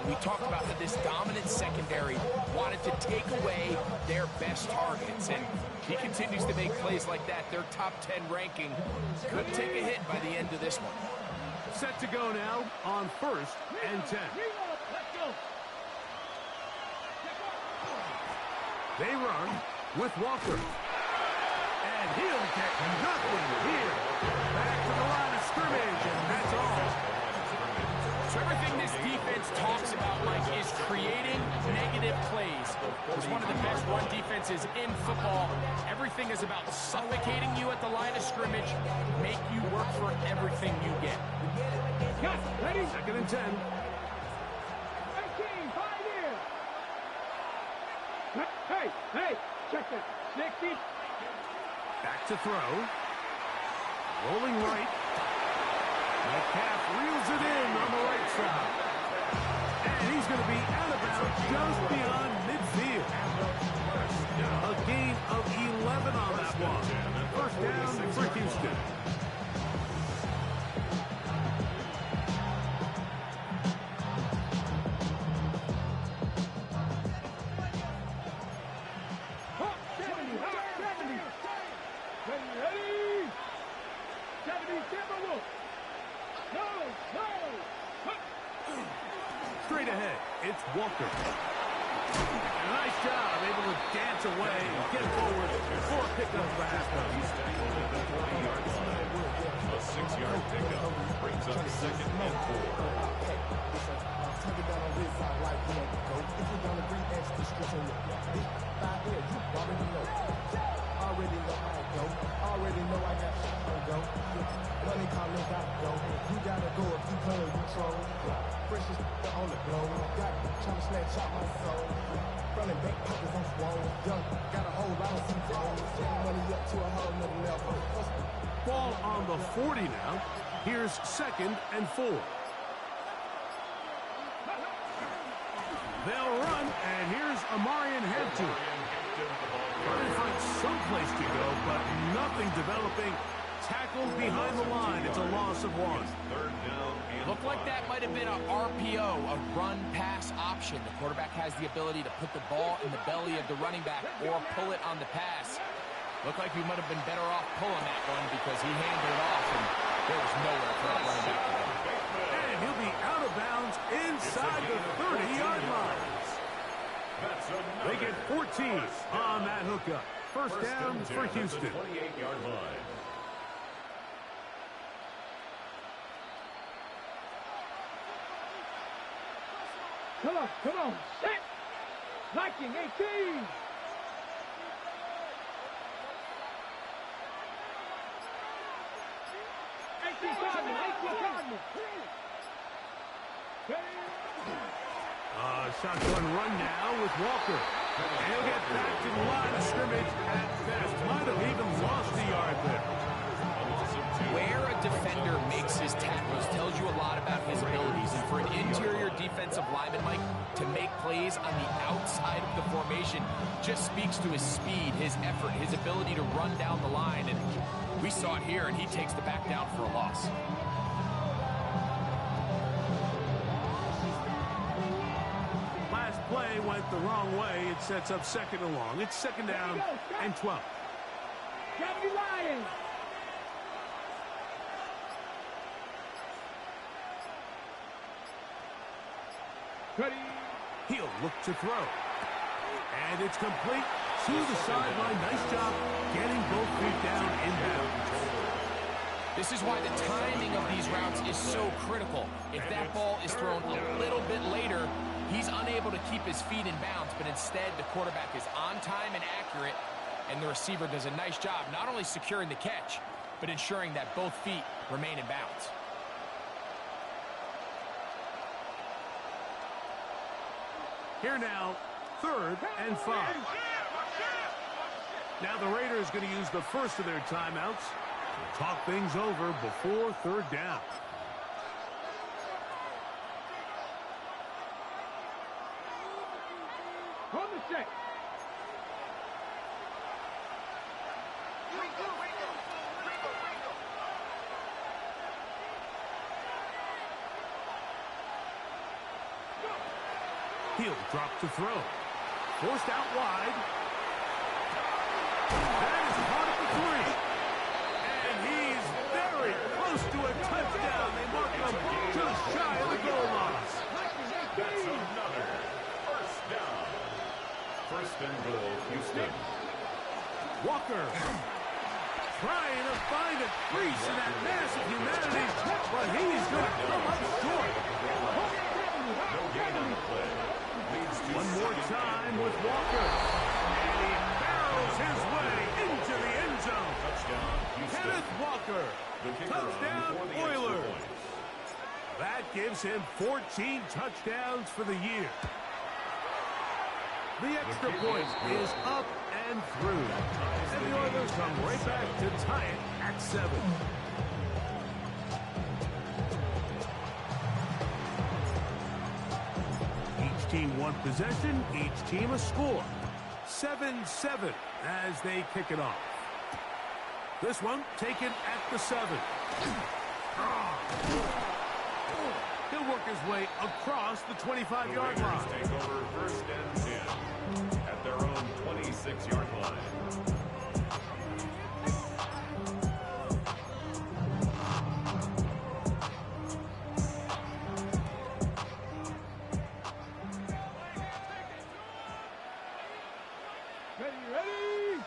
we talked about that this dominant secondary wanted to take away their best targets, and he continues to make plays like that. Their top 10 ranking could take a hit by the end of this one. Set to go now on 1st and 10. They run with Walker. And he'll get nothing here. Back to the line of scrimmage, and that's all. So everything this defense talks about, Mike, is creating negative plays. It's one of the best run defenses in football. Everything is about suffocating you at the line of scrimmage, make you work for everything you get. Ready? 2nd and 10. 18, 5 years. Hey, check that. 60. Back to throw. Rolling right. Metcalf reels it in on the right side. And he's going to be out of bounds just beyond midfield. A gain of 11 on that one. 1st down for Houston. Straight ahead, it's Walker. Nice job, able to dance away and get forward for a pickup for halftime. A 6-yard pickup brings up 2nd and 4. Already know how it go. Already know I got shit to go. Money calling, gotta go. You gotta go if you playing control. Freshest on the blow. Got trying to snatch out my soul. Running back pockets on swole. Young, got a whole lot of some goals. Getting money up to a whole nother level. Ball on the 40 now. Here's 2nd and 4. They'll run, and here's Amarian Hampton. Trying to find someplace to go, but nothing developing. Tackled behind the line. It's a loss of 1. 3rd down and Looked like that might have been a RPO, a run-pass option. The quarterback has the ability to put the ball in the belly of the running back or pull it on the pass. Looked like he might have been better off pulling that one because he handed it off, and there was nowhere for that running back to go. And he'll be out of bounds inside the 30-yard line. They get 14 on that hookup. 1st down for Houston. 28-yard line. Come on. Set. Blocking, 18. Shotgun run now with Walker. He'll get back to the line of scrimmage at best. Might have even lost a yard there. Where a defender makes his tackles tells you a lot about his abilities. And for an interior defensive lineman, Mike, to make plays on the outside of the formation just speaks to his speed, his effort, his ability to run down the line. And we saw it here, and he takes the back down for a loss. Last play went the wrong way. It sets up 2nd and long. It's 2nd down and 12. Gravity Lions. Ready. He'll look to throw. And it's complete to the sideline. Nice job getting both feet down inbounds. This is why the timing of these routes is so critical. If that ball is thrown a little bit later, he's unable to keep his feet in bounds, but instead the quarterback is on time and accurate, and the receiver does a nice job not only securing the catch, but ensuring that both feet remain in bounds. Here now, 3rd and 5. Now the Raiders going to use the first of their timeouts to talk things over before 3rd down. On the set. He'll drop to throw. Forced out wide. That is caught at the 3. And he's very close to a touchdown. They mark him just shy of the goal line. That's another first down. First and goal, Houston. Walker trying to find a crease in that mass of humanity, but he's going to come up short. No gain on the play. Leads to One more time with Walker. And he barrels his way into the end zone. touchdown, Houston. Kenneth Walker. The kicker Touchdown, on for the extra Oilers. point. That gives him 14 touchdowns for the year. The extra point is up and through. And the Oilers come right back to tie it at 7. Each team one possession, each team a score. 7-7 as they kick it off. This one taken at the 7. He'll work his way across the 25-yard line. Raiders take over first and 10 at their own 26-yard line. Ready?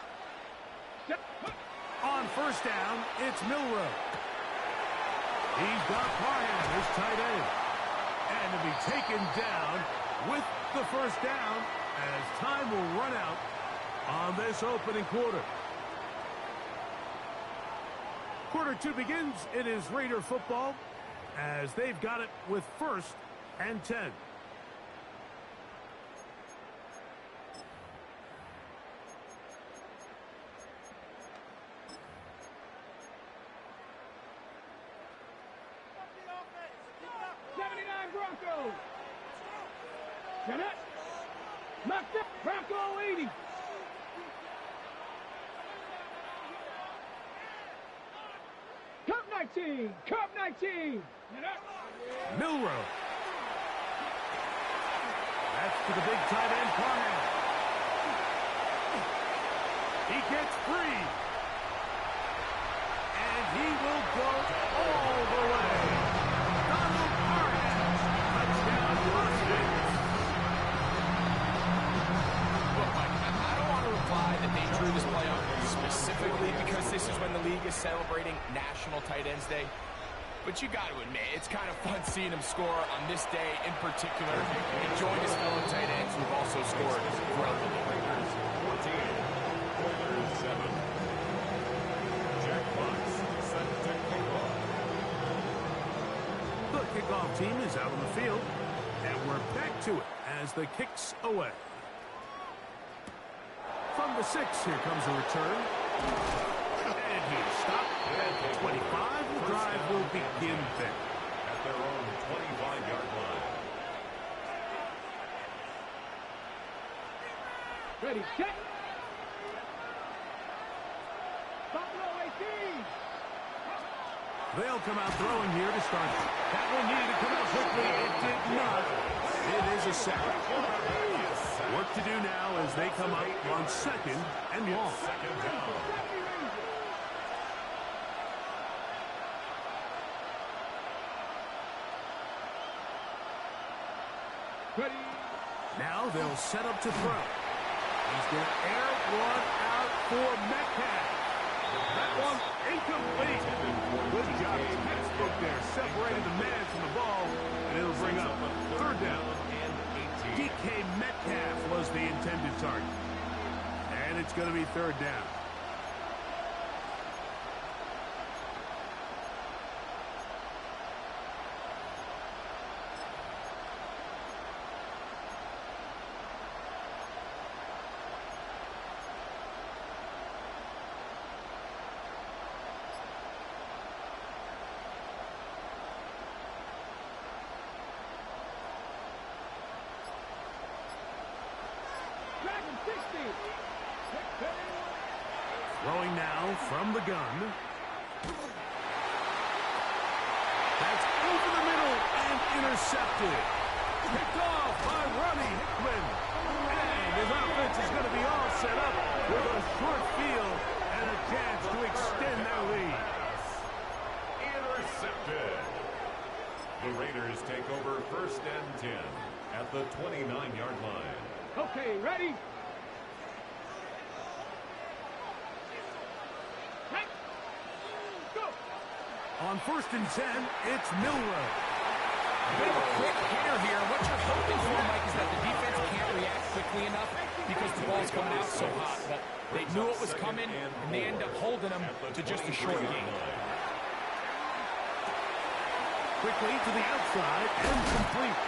Step. On first down, it's Milrow. He's got Parham, his tight end. And to be taken down with the first down as time will run out on this opening quarter. Quarter 2 begins. It is Raider football as they've got it with first and 10. Bronco. Get it. Knocked up. Bronco 80. Cup 19. Cup 19. Get it. Milrow. That's to the big tight end, Parham. He gets free. And he will go all the way. Donald Parham. Touchdown, Washington. Look, Mike, I don't want to imply that they drew this play up specifically because this is when the league is celebrating National Tight Ends Day. But you got to admit, it's kind of fun seeing him score on this day in particular and join his fellow tight ends who've also scored throughout the league. Raiders 14, Oilers 7. Jack Fox set to kick off. The kickoff team is out on the field, and we're back to it as the kick's away. From the 6, here comes a return. And he's stopped at 25. The drive will begin there. At their own 25-yard line. Ready, set. Buffalo 18. They'll come out throwing here to start. That one needed to come out quickly. It did not. It is a sack. Work to do now as they come up on second and long. Second down. Ready. Now they'll set up to throw. He's going to air one out for Metcalf. That one incomplete. Good job. Textbook there. Separated the man from the ball. And it'll bring up third down. And 18. DK Metcalf was the intended target. And it's going to be third down. Dragon 60. Throwing now from the gun. That's over the middle and intercepted. Picked off by Ronnie Hickman. And his offense is going to be all set up with a short field and a chance to extend their lead. Intercepted. The Raiders take over 1st and 10 at the 29-yard line. Okay, ready? Go! On 1st and 10, it's Milrow. A bit of a quick hitter here. What you're hoping for, Mike, is that the defense can't react quickly enough because the ball's coming out so hot. But they knew it was coming, and they end up holding them to just a short gain. Quickly to the outside and complete.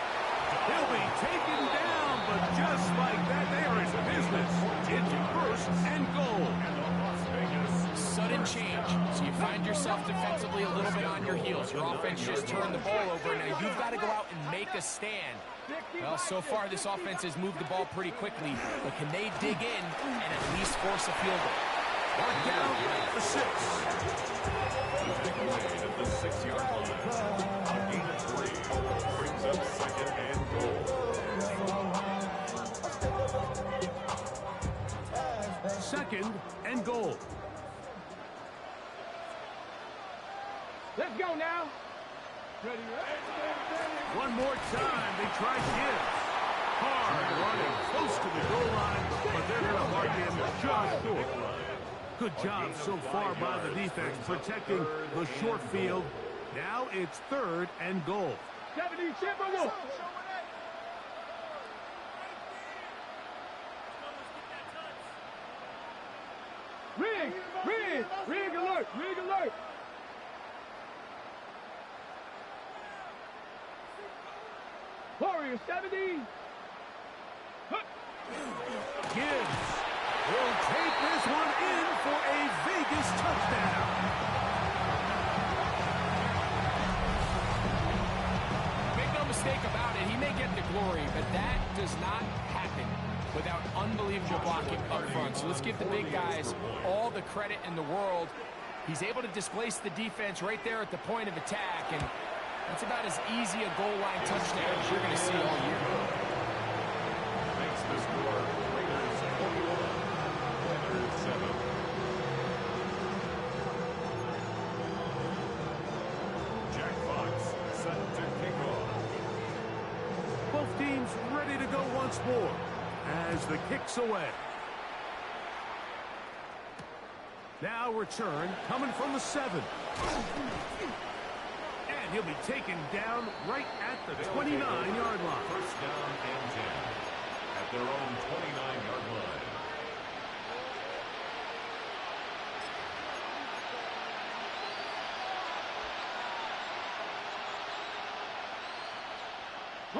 He'll be taken down, but just like that, they are in business. It's 1st and goal. Sudden change, so you find yourself defensively a little bit on your heels. Your offense just turned the ball over. Now you've got to go out and make a stand. Well, so far this offense has moved the ball pretty quickly, but can they dig in and at least force a field goal? Mark down the 6. Big away at the 6-yard line. A gain of 3 brings up 2nd and goal. 2nd and goal. Let's go now. Ready, One more time, they try Gibbs. Hard running close to the goal line, but they're going to mark him just short. Good job so far by the defense protecting the short field. Now it's 3rd and goal. 70, Chippewa. Rig alert, rig alert. Warrior 70. Gibbs will take this one in for a Vegas touchdown. Make no mistake about it, he may get the glory, but that does not happen without unbelievable blocking up front. So let's give the big guys all the credit in the world. He's able to displace the defense right there at the point of attack, and that's about as easy a goal line touchdown as you're going to see all year. Makes the score Raiders 41, Raiders 7. Jack Fox set to kick off. Both teams ready to go once more as the kick's away. Now return coming from the 7. And he'll be taken down right at the 29-yard line. 1st down and 10 at their own 29-yard line.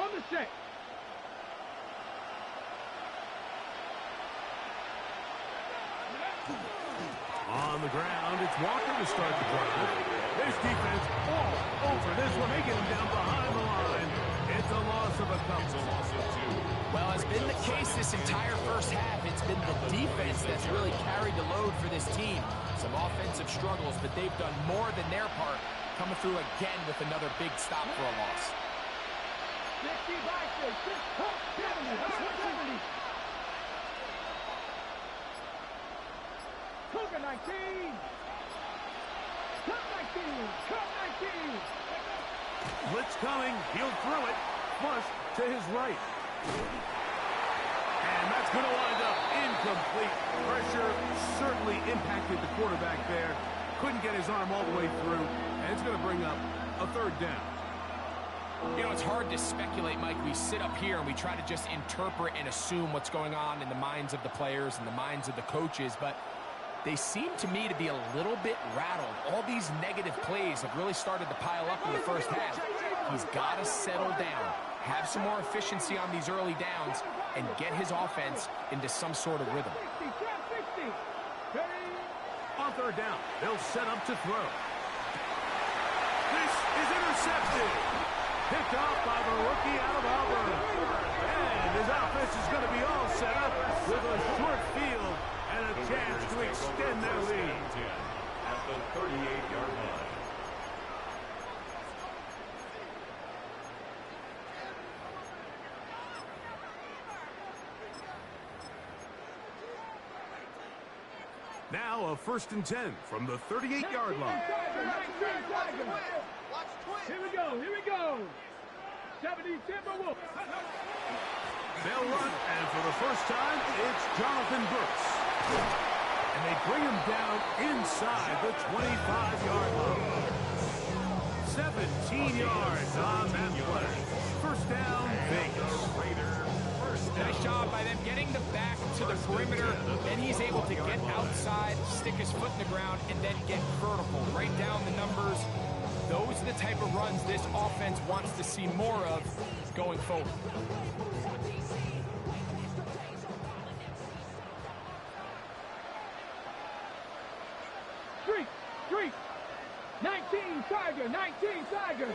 On the set. On the ground, it's Walker to start the drive. This defense all over this one. They get him down behind the line. It's a loss of a couple. It's a loss of 2. Well, it's been the case this entire first half. It's been the defense that's really carried the load for this team. Some offensive struggles, but they've done more than their part, coming through again with another big stop for a loss. 60 by 6, 70. Cougar 19. Cut 19. Cut 19. Blitz coming. He'll throw it. Flush to his right. And that's going to wind up incomplete. Pressure certainly impacted the quarterback there. Couldn't get his arm all the way through. And it's going to bring up a 3rd down. You know, it's hard to speculate, Mike. We sit up here and we try to just interpret and assume what's going on in the minds of the players and the minds of the coaches, but they seem to me to be a little bit rattled. All these negative plays have really started to pile up in the first half. He's got to settle down, have some more efficiency on these early downs, and get his offense into some sort of rhythm. 60. On 3rd down, they'll set up to throw. This is intercepted. Picked off by the rookie out of Auburn. And his offense is going to be all set up with a short field and a chance to extend their lead. At the 38-yard line. Now a 1st and 10 from the 38-yard line. Here we go, here we go. 70 Timberwolves. They'll run, and for the first time, it's Jonathan Brooks. And they bring him down inside the 25-yard line. 17 yards on that play. First down, Vegas. Nice job by them getting the back to the perimeter. Then he's able to get outside, stick his foot in the ground, and then get vertical. Write down the numbers. Those are the type of runs this offense wants to see more of going forward. Street. 19 Tiger, 19 Tiger.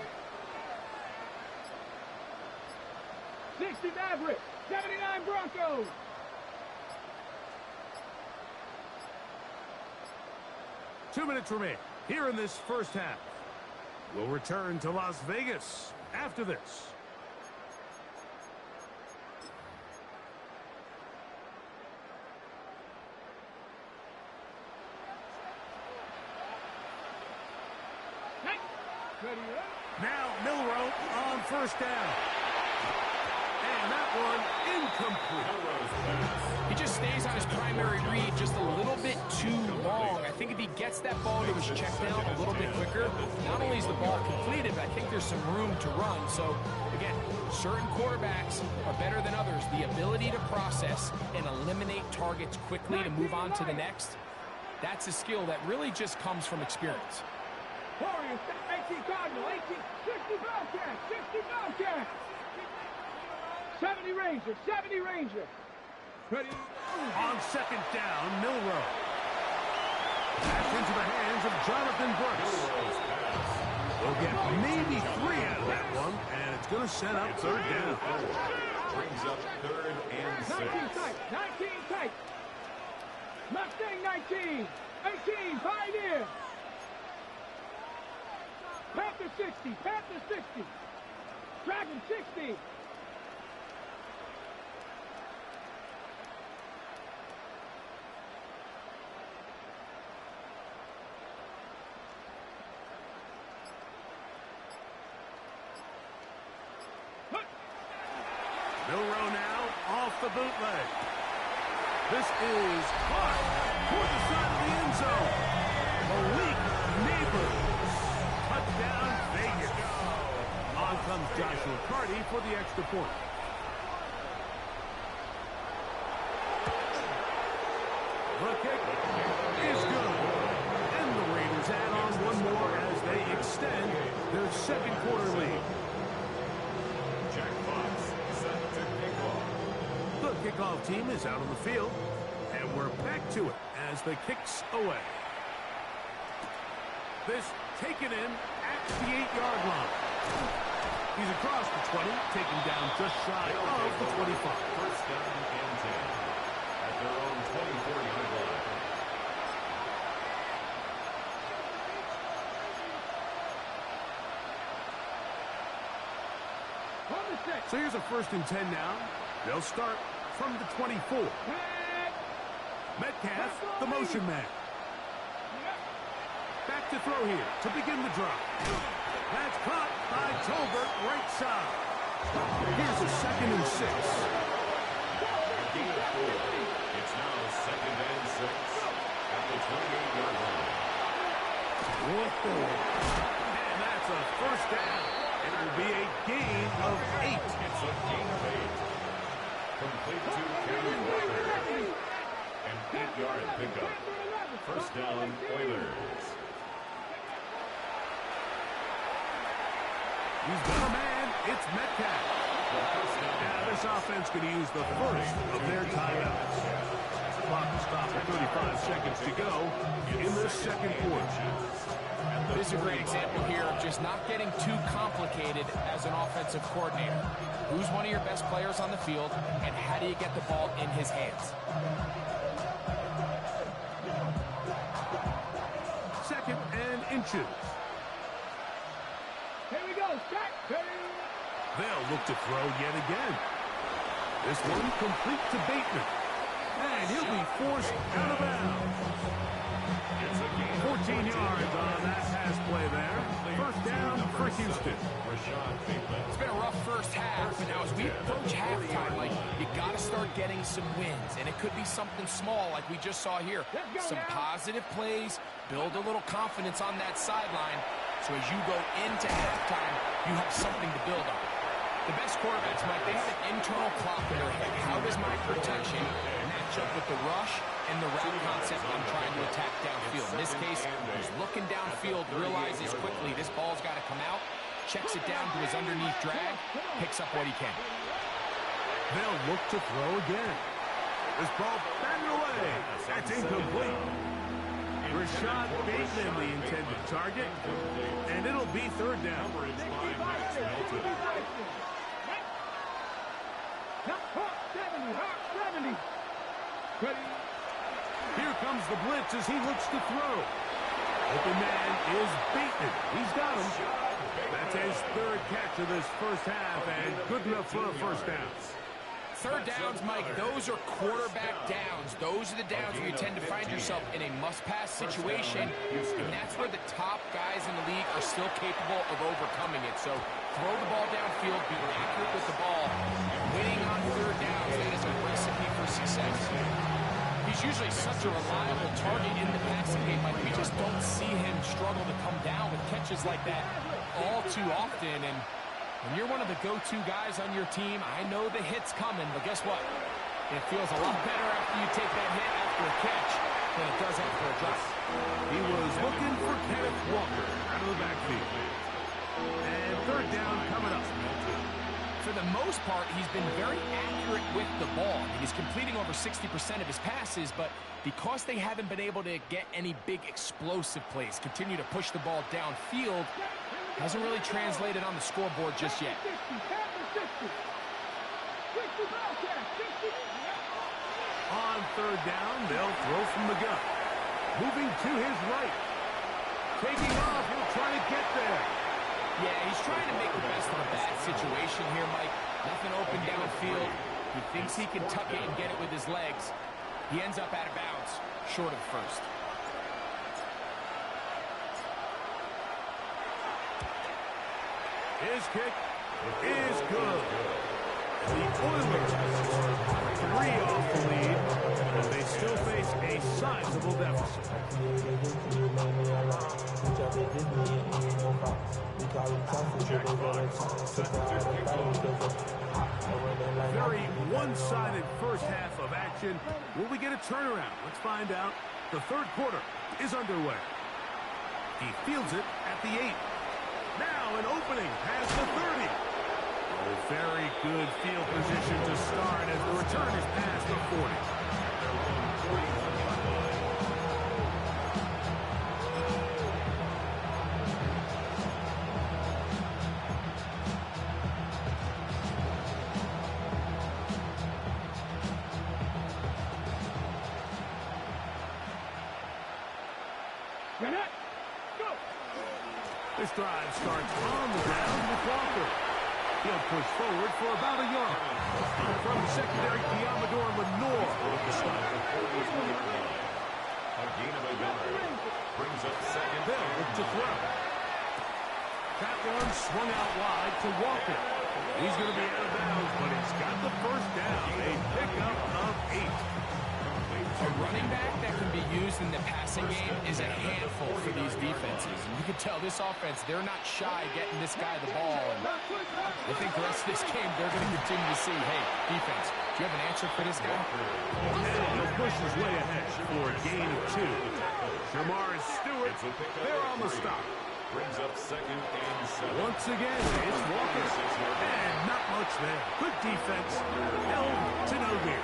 60 Maverick, 79 Broncos. Two minutes remain here in this first half. We'll return to Las Vegas after this. Now Milroe on first down. And that one incomplete. He just stays on his primary read just a little bit too long. I think if he gets that ball to his check down a little bit quicker, not only is the ball completed, but I think there's some room to run. So, again, certain quarterbacks are better than others. The ability to process and eliminate targets quickly to move on to the next, that's a skill that really just comes from experience. Warriors, 18 Cardinal, 18, 60 Bobcat, 60 Bobcat. 70 Ranger, 70 Ranger. Ready? On second down, Milroe. Pass into the hands of Jonathan Brooks. We'll get maybe 3 out of that one, and it's going to set up third down. Brings up 3rd and 6. 19 tight, 19 tight. Mustang 19, 18, Pioneer. Panther 60, Panther 60. Dragon 60. Milroe now off the bootleg. This is caught toward the side of the end zone. Malik Neighbors. Touchdown, Vegas. On comes Joshua Carty for the extra point. The kick is good. And the Raiders add on one more as they extend their second quarter lead. The kickoff team is out on the field, and we're back to it as the kick's away. This taken in at the 8-yard line. He's across the 20, taken down just shy of the 25. First down and 10 at their own 24-yard line. So here's a 1st and 10 now. They'll start from the 24. Metcalf, the motion man. Back to throw here to begin the drive. That's caught by Tolbert, right side. Here's a 2nd and 6. Gain of 4. It's now 2nd and 6 at the 28-yard line. And that's a first down. It will be a gain of 8. It's a gain of 8. Complete to Kevin Walker. An 8-yard pickup. First down, Oilers. He's got a man. It's Metcalf. Now this offense could use the first of their timeouts. Clock is stopped at 35 seconds to go in the second quarter. This is a great example here of just not getting too complicated as an offensive coordinator. Who's one of your best players on the field, and how do you get the ball in his hands? 2nd and inches. Here we go, Jack. They'll look to throw yet again. This one complete to Bateman. And he'll be forced out of bounds. 14 yards on that pass play there. First down for Houston. It's been a rough first half, but now as we approach halftime, like, you got to start getting some wins, and it could be something small like we just saw here. Some positive plays, build a little confidence on that sideline, so as you go into halftime, you have something to build on. The best quarterbacks, Mike, they have an internal clock in their head. How does my protection match up with the rush and the route concept I'm trying to attack downfield? In this case, he's looking downfield, realizes quickly this ball's got to come out, checks it down to his underneath drag, picks up what he can. They'll look to throw again. This ball batted away. That's incomplete. Rashad Bateman, the intended target, and it'll be third down. Here comes the blitz as he looks to throw. Open man is Bateman. He's got him. That's his third catch of this first half, and good enough for a first down. Third downs, Mike, those are quarterback downs. Those are the downs where you tend to find yourself in a must-pass situation, and that's where the top guys in the league are still capable of overcoming it. So throw the ball downfield, be accurate with the ball. Winning on third downs, that is a recipe for success. He's usually such a reliable target in the passing game. Like, we just don't see him struggle to come down with catches like that all too often. And when you're one of the go-to guys on your team, I know the hit's coming, but guess what? It feels a lot better after you take that hit after a catch than it does after a drop. He was looking for Kenneth Walker out of the backfield. And third down coming up. For the most part, he's been very accurate with the ball. I mean, he's completing over 60% of his passes, but because they haven't been able to get any big explosive plays, continue to push the ball downfield, hasn't really translated on the scoreboard just yet. On third down, they'll throw from the gun. Moving to his right. Taking off, he'll try to get there. Yeah, he's trying to make the best of a bad situation here, Mike. Nothing open downfield. He thinks he can tuck it and get it with his legs. He ends up out of bounds, short of first. His kick is good. The Oilers are 3 off the lead, and they still face a sizable deficit. Very one-sided first half of action. Will we get a turnaround? Let's find out. The third quarter is underway. He fields it at the 8. Now an opening past the 30. Oh, very good field position to start as the return is past the 40. This drive starts on the ground with Walker. He'll push forward for about a yard. From the secondary, Diamador Lenore with the stop. A gain of a yard. Brings up second. They'll look to throw. That one swung out wide to Walker. He's going to be out of bounds, but he's got the first down. A pickup of 8. A running back that can be used in the passing game is a handful for these defenses. And you can tell this offense, they're not shy getting this guy the ball. And I think the rest of this game, they're going to continue to see, hey, defense, do you have an answer for this guy? And he'll push his way ahead for a gain of 2. Shamar Stewart, they're on the stop. Brings up second and 7. Once again, it's Walker. And not much there. Good defense. Held to no gain.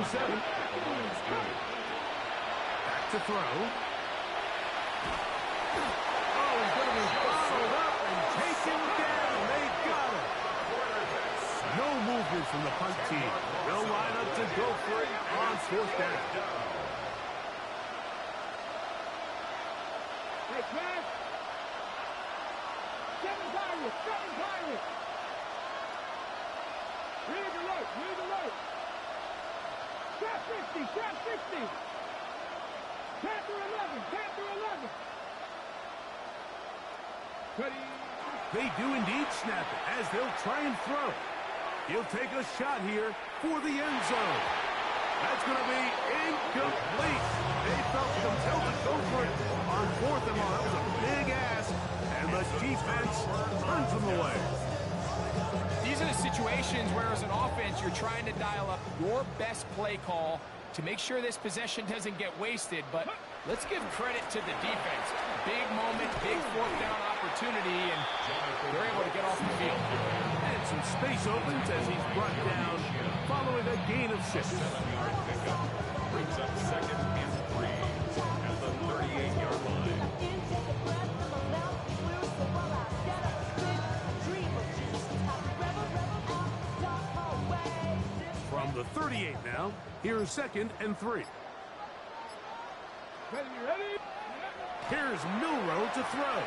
7. Back to throw. Oh, he's going to be bottled up and taken down. They got him. No movement from the punt team. They'll line up to go for it on fourth down. Hey, man. 7 Pirates. Read the right. 60, trap 60. Panther 11, Panther 11. Ready. They do indeed snap it as they'll try and throw. He'll take a shot here for the end zone. That's going to be incomplete. They felt compelled to go for it on 4th and 1. That was a big ask, and the defense turns them away. These are the situations where, as an offense, you're trying to dial up your best play call to make sure this possession doesn't get wasted. But let's give credit to the defense. Big moment, big 4th down opportunity, and they're able to get off the field. And some space opens as he's brought down following a gain of 6. 7-yard pickup brings up 2nd and 3 at the 38-yard line. From the 38 now, here's 2nd and 3. Ready, ready. Here's Milrow to throw.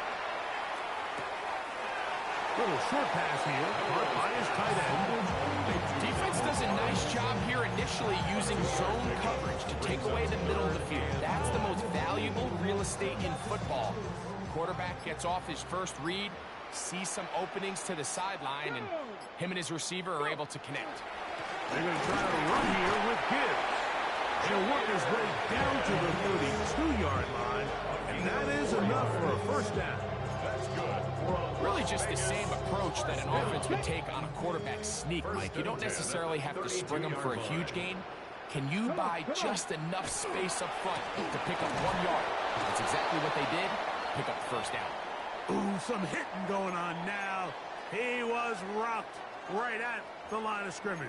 Little short pass here, caught by his tight end. Defense does a nice job here initially using zone coverage to take away the middle of the field. That's the most valuable real estate in football. Quarterback gets off his first read, sees some openings to the sideline, and him and his receiver are able to connect. They're going to try to run here with Gibbs. He'll work his way down to the 32-yard line, and that is enough for a first down. That's good. Really just the same approach that an offense would take on a quarterback sneak, Mike. You don't necessarily have to spring them for a huge gain. Can you buy just enough space up front to pick up 1 yard? That's exactly what they did. Pick up the first down. Ooh, some hitting going on now. He was rocked right at the line of scrimmage.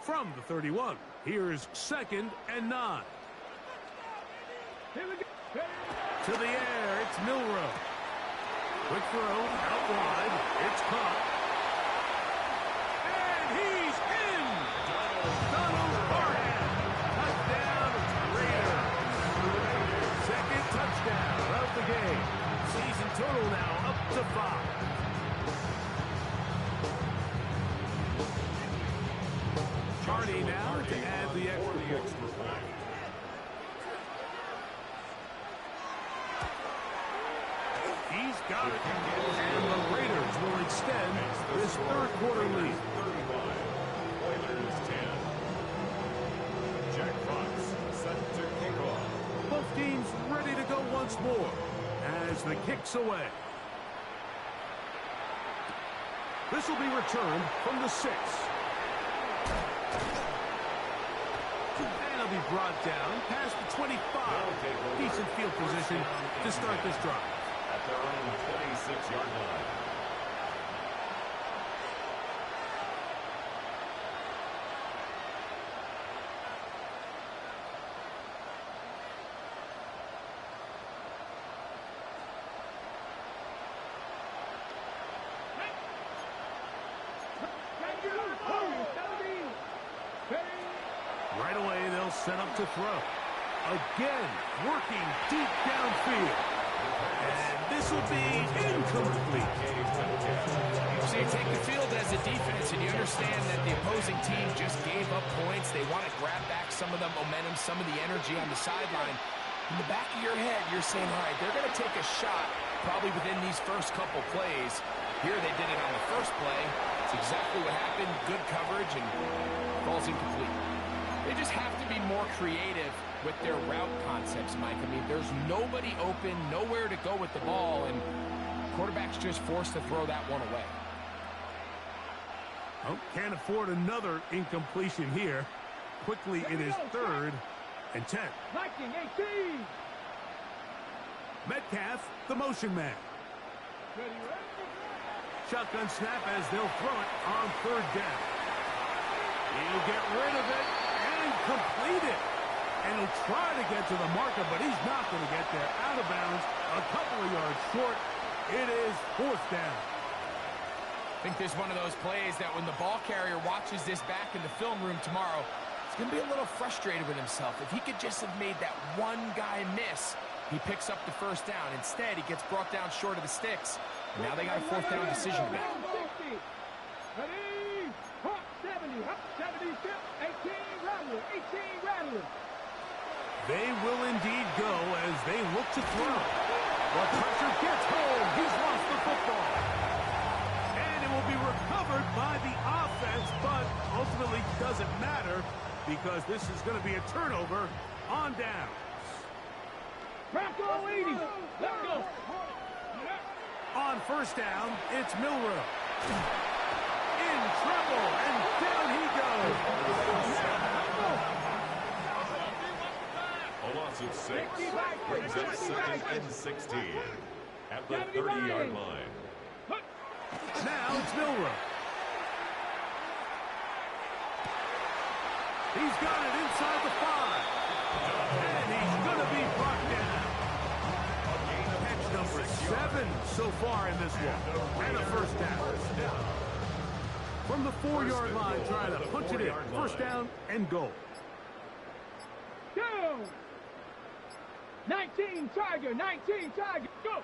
From the 31, here's 2nd and 9. Here we go. To the air, it's Milrow. Quick throw, out wide, it's caught. And he's in! Donald Parham, touchdown, Raiders. 2nd touchdown of the game. Season total now up to 5. Hardy now to add the extra point. He's got it, and the Raiders will extend this 3rd quarter lead. 35, Oilers 10. Jack Fox set to kick off. Both teams ready to go once more as the kick's away. This will be returned from the 6. And it'll be brought down past the 25. Decent field position to start this drive. At their own 26-yard line. Right away, they'll set up to throw. Again, working deep downfield. And this will be incomplete. So you take the field as a defense, and you understand that the opposing team just gave up points. They want to grab back some of the momentum, some of the energy on the sideline. In the back of your head, you're saying, all right, they're going to take a shot probably within these first couple plays. Here they did it on the first play. It's exactly what happened. Good coverage, and ball's incomplete. They just have to be more creative with their route concepts, Mike. I mean, there's nobody open, nowhere to go with the ball, and quarterback's just forced to throw that one away. Oh, can't afford another incompletion here. Quickly in his 3rd and 10. Viking 18. Metcalf, the motion man. Ready, ready. Shotgun snap as they'll throw it on 3rd down. He'll get rid of it and complete it. And he'll try to get to the marker, but he's not going to get there. Out of bounds, a couple of yards short. It is 4th down. I think this is one of those plays that when the ball carrier watches this back in the film room tomorrow, he's going to be a little frustrated with himself. If he could just have made that one guy miss, he picks up the first down. Instead, he gets brought down short of the sticks. And now they got a 4th down decision to make. Ready, 70, 76, rattling. They will indeed go as they look to throw. The pressure gets home. He's lost the football. And it will be recovered by the offense, but ultimately doesn't matter because this is going to be a turnover on downs. Bronco 80. Let's go. On first down, it's Milrow. In trouble, and down he goes. A loss of 6 brings up 2nd and 16 at the 30-yard line. Now it's Milrow. He's got it inside the 5. And he's going to be brought down. Catch number 7 so far in this one. And a first down. From the 4-yard line, trying to punch it in. First down and goal. Go. 19 Tiger, 19 Tiger, go!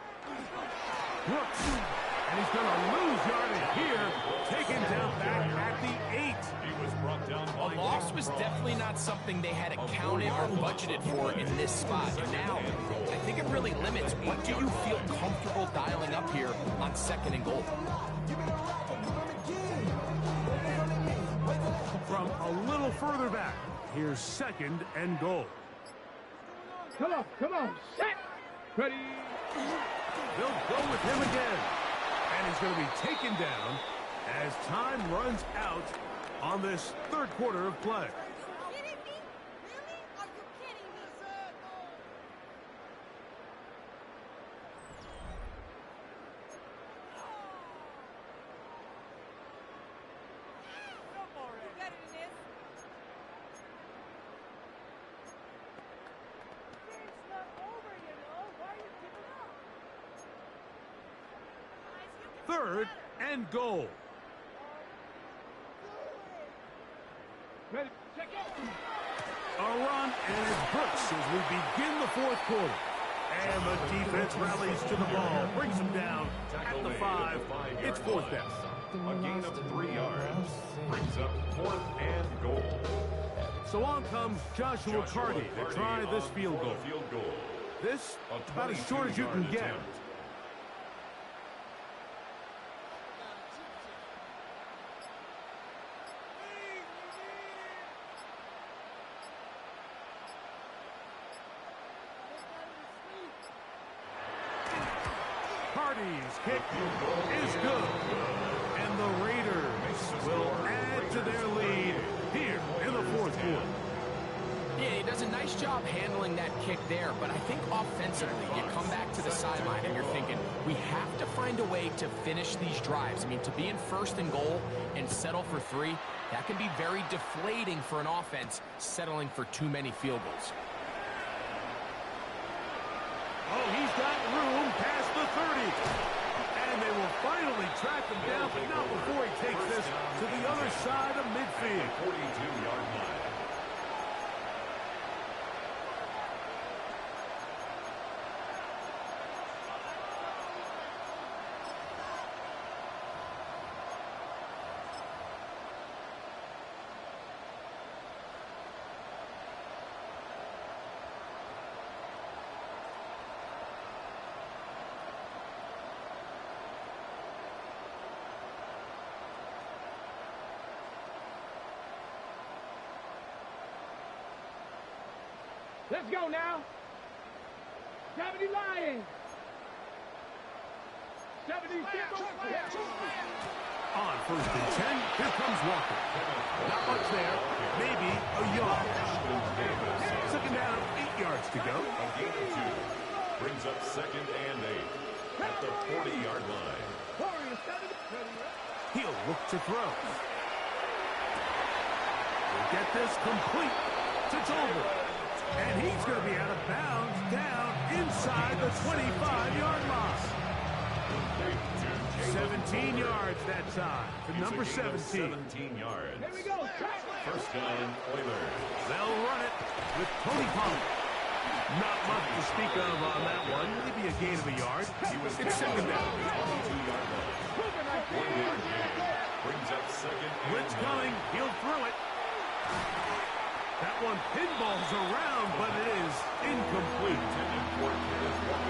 Brooks, and he's going to lose yardage here, taken down back at the 8. He was brought down by A loss was definitely not something they had accounted or budgeted for in this spot. And now, I think it really limits what do you feel comfortable dialing up here on 2nd and goal. From a little further back, here's 2nd and goal. Come on, set, ready. They'll go with him again. And he's going to be taken down as time runs out on this 3rd quarter of play. Third and goal. Ready, check out. A run, and it's Brooks as we begin the 4th quarter. And the defense rallies to the ball, brings him down at the 5. It's 4th down. a gain of 3 yards. Brings up 4th and goal. So on comes Joshua Carty to try this field goal. This, about as short as you can get. Carty's kick is good. And the Raiders will add to their lead here in the 4th quarter. Yeah, he does a nice job handling that kick there, but I think offensively, you come back to the sideline and you're thinking, we have to find a way to finish these drives. I mean, to be in 1st and goal and settle for 3, that can be very deflating for an offense settling for too many field goals. Oh, he's got room past the 30. And they will finally track him down, but not before he takes this to the other side of midfield. 42-yard line. Let's go now. 70 Lions. 76 On 1st and 10, here comes Walker. Not much there, maybe a yard. 2nd down, 8 yards to go. A gain of 2. Brings up 2nd and 8 at the 40-yard line. He'll look to throw. We'll get this complete to Tolbert. And he's going to be out of bounds down inside the 25-yard line. 17 yards that time to number 17. 17 yards. Here we go. First down, Oilers. They'll run it with Tony Pollard. Not much to speak of on that one. Maybe a gain of a yard. It's 2nd down. 22-yard line. 1 yard gain. Brings up 2nd and Blitz coming. He'll throw it. That one pinballs around, but it is incomplete.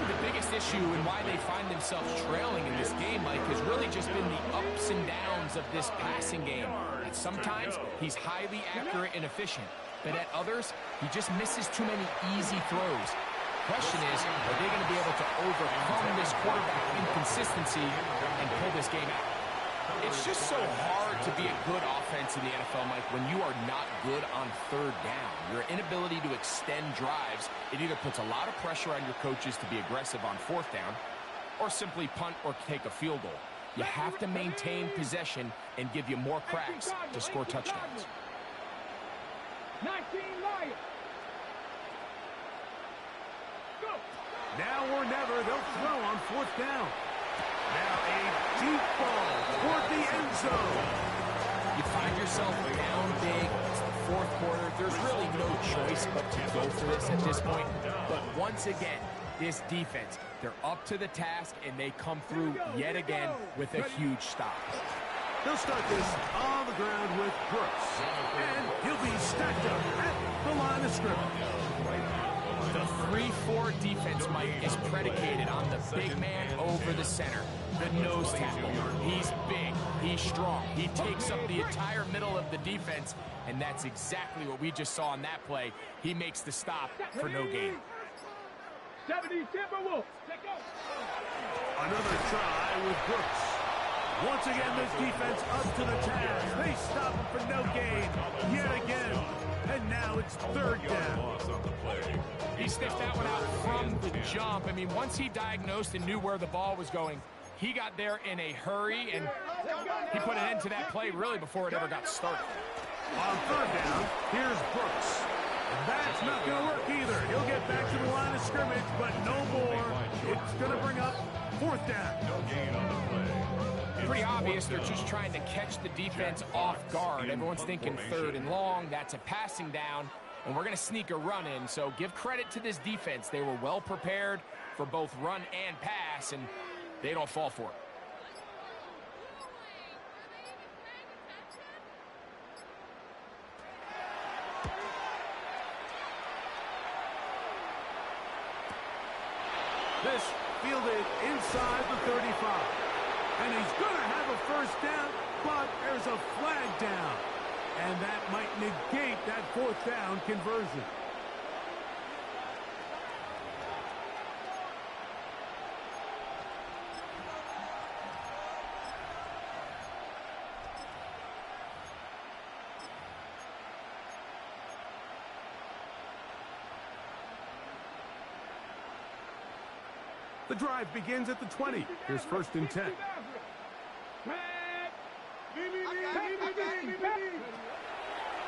The biggest issue and why they find themselves trailing in this game, Mike, has really just been the ups and downs of this passing game. And sometimes he's highly accurate and efficient, but at others, he just misses too many easy throws. Question is, are they going to be able to overcome this quarterback inconsistency and pull this game out? It's just so hard to be a good offense in the NFL, Mike, when you are not good on third down. Your inability to extend drives, it either puts a lot of pressure on your coaches to be aggressive on fourth down or simply punt or take a field goal. You have to maintain possession and give you more cracks to score touchdowns. 19 Lions. Go. Now or never, they'll throw on fourth down. Now a deep ball toward the end zone. You find yourself down big. It's the fourth quarter. There's really no choice but to go for this at this point. But once again, this defense, they're up to the task, and they come through yet again with a huge stop. They'll start this on the ground with Brooks. And he'll be stacked up at the line of scrimmage. The 3-4 defense, Mike, is predicated on the big man over the center, the nose tackle. He's big, he's strong, he takes up the entire middle of the defense, and that's exactly what we just saw on that play. He makes the stop for no gain. 70 Timberwolves. Another try with Brooks. Once again, this defense up to the task. They stop him for no gain yet again. And now it's third down. He sniffed that one out from the jump. I mean, once he diagnosed and knew where the ball was going, he got there in a hurry, and he put an end to that play really before it ever got started. On third down, here's Brooks. That's not going to work either. He'll get back to the line of scrimmage, but no more. It's going to bring up fourth down. No gain on the play. Pretty obvious they're just trying to catch the defense off guard. Everyone's thinking third and long. That's a passing down, and we're going to sneak a run in. So give credit to this defense. They were well prepared for both run and pass, and they don't fall for it. This fielded inside the 35. And he's going to have a first down, but there's a flag down. And that might negate that fourth down conversion. The drive begins at the 20. Here's first and 10.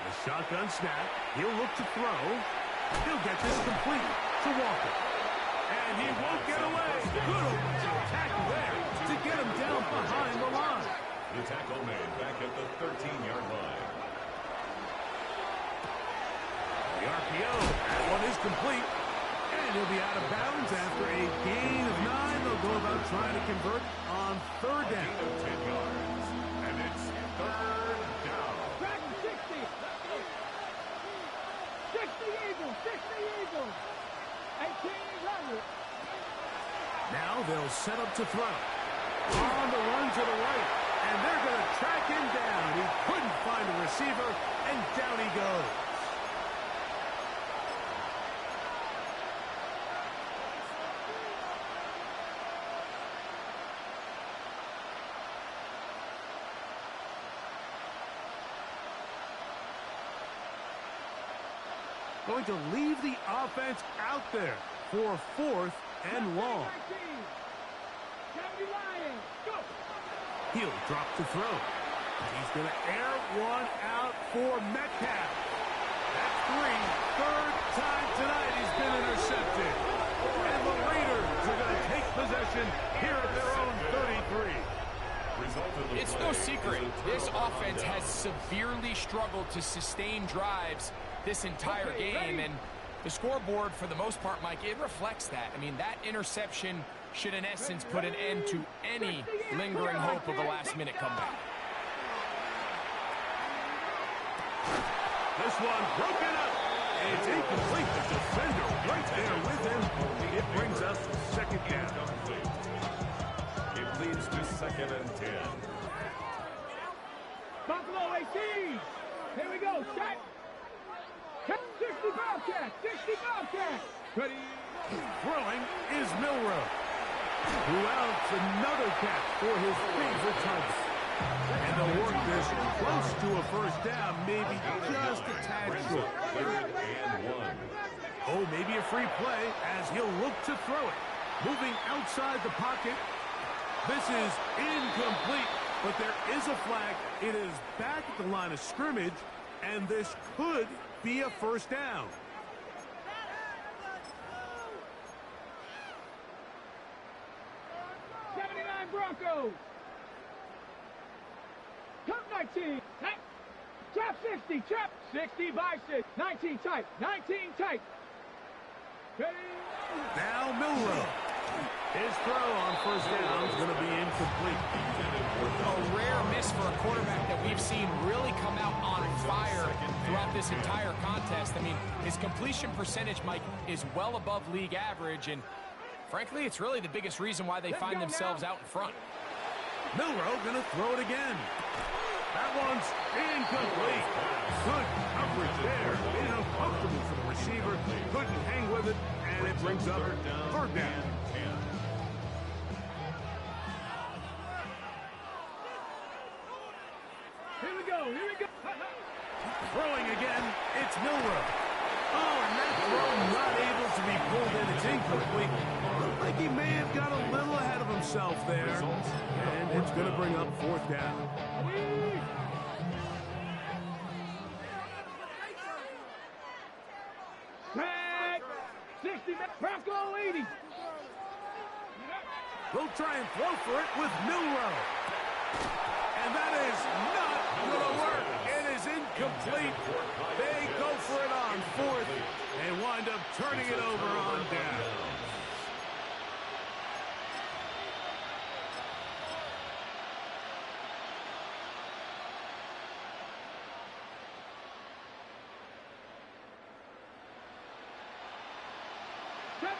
The shotgun snap. He'll look to throw. He'll get this complete to Walker. And he won't get away. Good tackle there to get him down behind the line. The tackle made back at the 13-yard line. The RPO. That one is complete. And he'll be out of bounds after a gain of 9. They'll go about trying to convert on third down. Gain of 10 yards. And it's third down. Back to 60. 60 Eagles. 60 Eagles. 1800. Now they'll set up to throw. On the run to the right. And they're going to track him down. He couldn't find a receiver, and down he goes. Going to leave the offense out there for fourth and long. 70 Lions. Go. He'll drop to throw. He's going to air one out for Metcalf. That's third time tonight he's been intercepted. And the Raiders are going to take possession here at their own 33. It's no secret. This offense has severely struggled to sustain drives this entire game, and the scoreboard, for the most part, Mike, it reflects that. I mean, that interception should, in essence, put an end to any lingering hope of a last-minute comeback. This one broken up. It's incomplete. The defender right there with him. It brings up second down. It leads to 2nd and 10. Buffalo AC. Here we go. Set. 60 Bobcat. 60 Bobcat. Ready. Throwing is Milrow, who outs another catch for his favorite target. And they'll work this close to a first down, maybe just a tad short. 3rd and 1. Oh, maybe a free play as he'll look to throw it. Moving outside the pocket. This is incomplete, but there is a flag. It is back at the line of scrimmage, and this could be a first down. Broncos. Cup 19. Trap 60. Trap 60 by 6. 19 tight. 19 tight. Ready. Now Milrow. His throw on first down is going to be incomplete. A rare miss for a quarterback that we've seen really come out on fire throughout this entire contest. I mean, his completion percentage, Mike, is well above league average, and frankly, it's really the biggest reason why they find themselves out in front. Milrow going to throw it again. That one's incomplete. Good coverage there. Uncomfortable for the receiver. Couldn't hang with it, and it brings up third down. Here we go. Here we go. Throwing again. It's Milrow. Oh, and that throw not able to be pulled in. It's incomplete. Looked like he may have got a little ahead of himself there. And it's going to bring up fourth down. Tag. 60. Bronco 80. They'll try and throw for it with Milrow. And that is not going to work. It is incomplete. They go for it on fourth and wind up turning it over on down.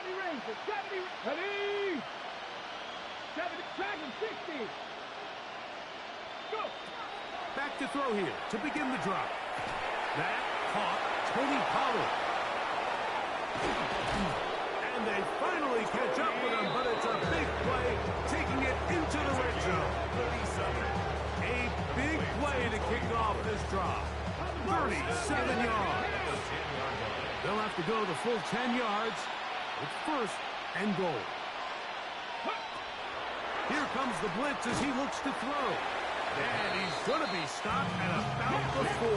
Rangers. 70. Ready. 70. Dragon 60. Go. Back to throw here to begin the drop. That caught Tony Pollard. And they finally catch up with him, but it's a big play, taking it into the red zone. A big play to kick off this drop. 37 yards. They'll have to go the full 10 yards. It's first and goal. Here comes the blitz as he looks to throw. And he's going to be stopped at about the 4.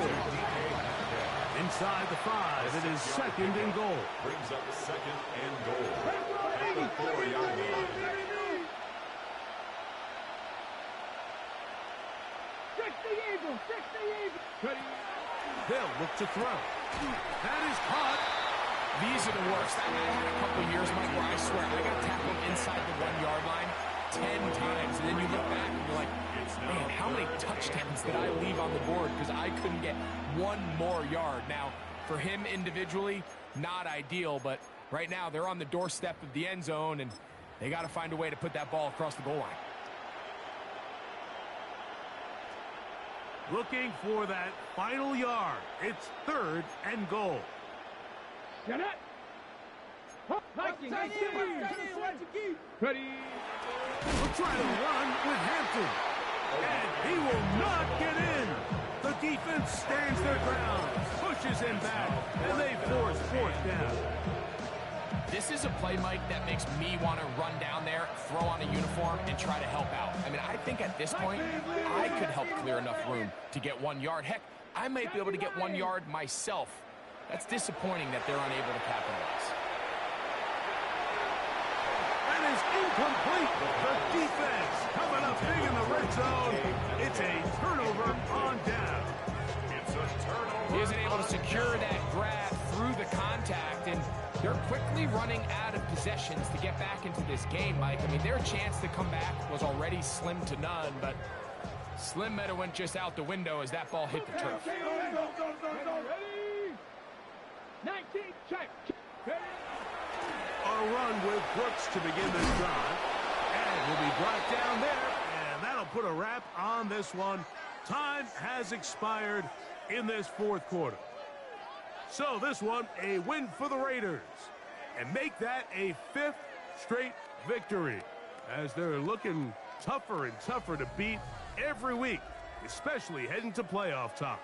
Inside the 5, it is second and goal. Brings up 2nd and goal. At the 4-yard line. 60 Eagles. 60 Eagles. They'll look to throw. That is caught. These are the worst. I had a couple of years, Mike, where I swear I got tackled inside the 1-yard line 10 times. And then you look back and you're like, man, how many touchdowns did I leave on the board because I couldn't get one more yard? Now, for him individually, not ideal, but right now they're on the doorstep of the end zone, and they got to find a way to put that ball across the goal line. Looking for that final yard. It's third and goal. Get it. Viking. Ready. We'll try to run with Hampton. And he will not get in. The defense stands their ground, pushes him back, and they force fourth down. This is a play, Mike, that makes me want to run down there, throw on a uniform, and try to help out. I mean, I think at this point, I could help clear enough room to get 1 yard. Heck, I might be able to get 1 yard myself. That's disappointing that they're unable to capitalize. That is incomplete. The defense coming up big in the red zone. It's a turnover on down. It's a turnover. He isn't able to secure that grab through the contact, and they're quickly running out of possessions to get back into this game, Mike. I mean, their chance to come back was already slim to none, but slim might have went just out the window as that ball hit the turf. Ready. with Brooks to begin this drive. And will be brought down there, and that'll put a wrap on this one. Time has expired in this fourth quarter. So this one, a win for the Raiders, and make that a 5th straight victory, as they're looking tougher and tougher to beat every week, especially heading to playoff time.